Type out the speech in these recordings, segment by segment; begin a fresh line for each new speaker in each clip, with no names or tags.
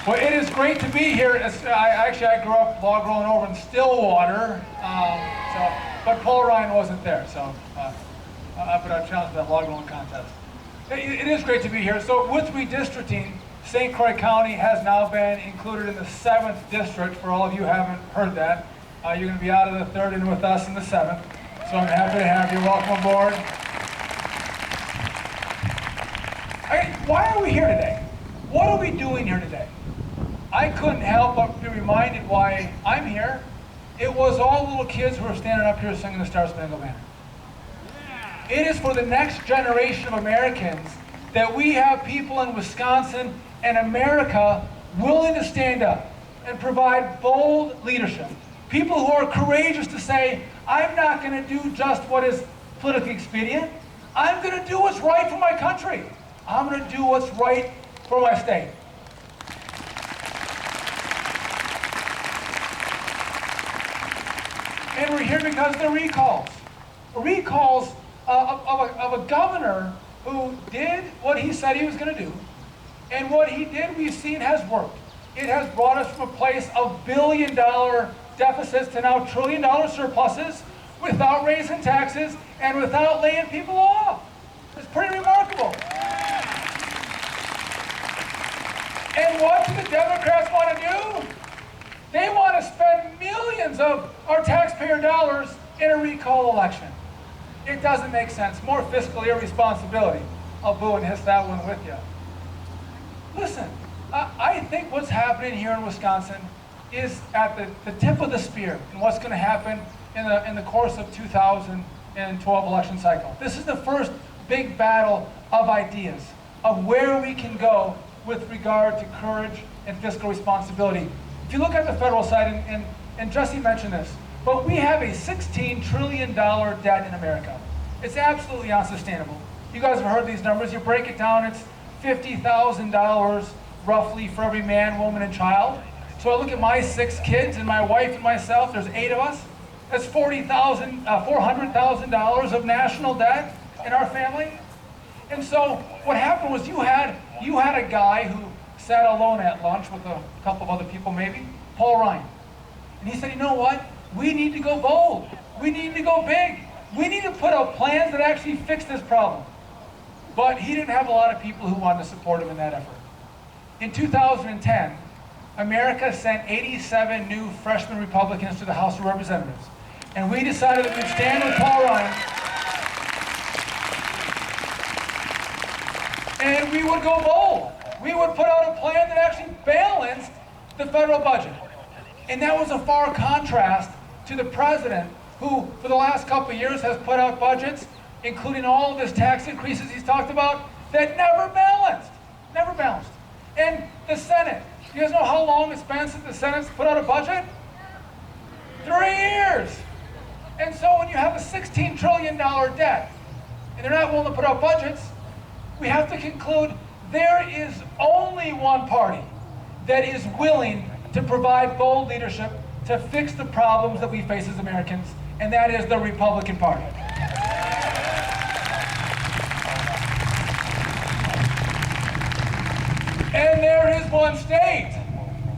Well, it is great to be here. I grew up log rolling over in Stillwater, but Paul Ryan wasn't there, so I put out a challenge for that log rolling contest. It is great to be here. So with redistricting, St. Croix County has now been included in the 7th district. For all of you who haven't heard that, you're going to be out of the 3rd and with us in the 7th. So I'm happy to have you. Welcome aboard. Why are we here today? What are we doing here today? I couldn't help but be reminded why I'm here. It was all the little kids who were standing up here singing the Star Spangled Banner. It is for the next generation of Americans that we have people in Wisconsin and America willing to stand up and provide bold leadership. People who are courageous to say, I'm not going to do just what is politically expedient. I'm going to do what's right for my country. I'm going to do what's right for my state. And we're here because of the recalls. Recalls of a governor who did what he said he was going to do. And what he did, we've seen, has worked. It has brought us from a place of billion-dollar deficits to now trillion-dollar surpluses without raising taxes and without laying people off. It's pretty remarkable. And what do the Democrats want to do? They want to spend millions of our taxpayer dollars in a recall election. It doesn't make sense. More fiscal irresponsibility. I'll boo and hiss that one with you. Listen, I think what's happening here in Wisconsin is at the tip of the spear and what's going to happen in the course of 2012 election cycle. This is the first big battle of ideas, of where we can go with regard to courage and fiscal responsibility. If you look at the federal side, and Jesse mentioned this, but we have a $16 trillion debt in America. It's absolutely unsustainable. You guys have heard these numbers. You break it down, it's $50,000 roughly for every man, woman, and child. So I look at my 6 kids and my wife and myself, there's 8 of us. That's $400,000 of national debt in our family. And so what happened was you had a guy who sat alone at lunch with a couple of other people maybe, Paul Ryan. And he said, you know what? We need to go bold. We need to go big. We need to put out plans that actually fix this problem. But he didn't have a lot of people who wanted to support him in that effort. In 2010, America sent 87 new freshman Republicans to the House of Representatives. And we decided that we'd stand with Paul Ryan and we would go bold. We would put out a plan that actually balanced the federal budget. And that was a far contrast to the president who, for the last couple of years, has put out budgets, including all of his tax increases he's talked about, that never balanced. Never balanced. And the Senate, you guys know how long it's been since the Senate's put out a budget? 3 years. And so when you have a $16 trillion debt, and they're not willing to put out budgets, we have to conclude there is only one party that is willing to provide bold leadership to fix the problems that we face as Americans, and that is the Republican Party. And there is one state.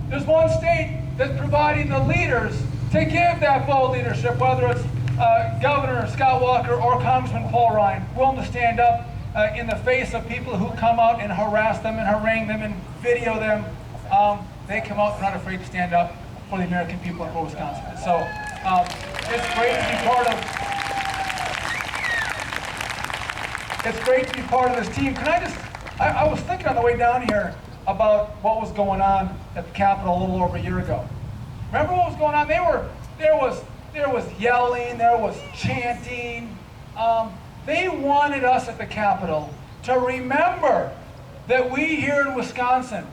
There's one state that's providing the leaders to give that bold leadership, whether it's Governor Scott Walker or Congressman Paul Ryan, willing to stand up in the face of people who come out and harass them and harangue them and video them. They come out, they're not afraid to stand up for the American people of Wisconsin. So it's great to be part of. It's great to be part of this team. I was thinking on the way down here about what was going on at the Capitol a little over a year ago. Remember what was going on? There was yelling, there was chanting. They wanted us at the Capitol to remember that we here in Wisconsin,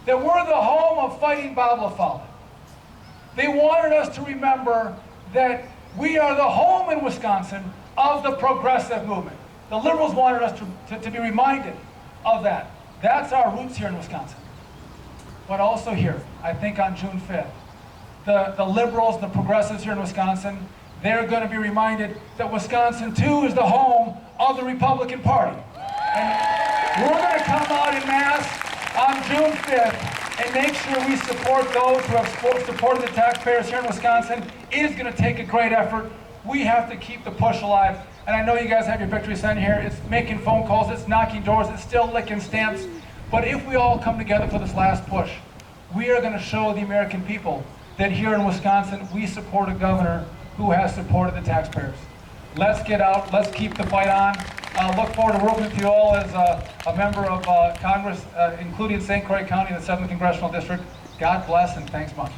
that we're the home of Fighting Bob LaFollette. They wanted us to remember that we are the home in Wisconsin of the progressive movement. The liberals wanted us to be reminded of that. That's our roots here in Wisconsin. But also here, I think on June 5th, the liberals, the progressives here in Wisconsin, they're going to be reminded that Wisconsin, too, is the home of the Republican Party. And we're going to come out en masse on June 5th and make sure we support those who have supported the taxpayers here in Wisconsin. It is going to take a great effort. We have to keep the push alive. And I know you guys have your victory sign here. It's making phone calls, it's knocking doors, it's still licking stamps. But if we all come together for this last push, we are going to show the American people that here in Wisconsin, we support a governor who has supported the taxpayers. Let's get out, let's keep the fight on. I look forward to working with you all as a member of Congress, including St. Croix County, the 7th Congressional District. God bless and thanks much.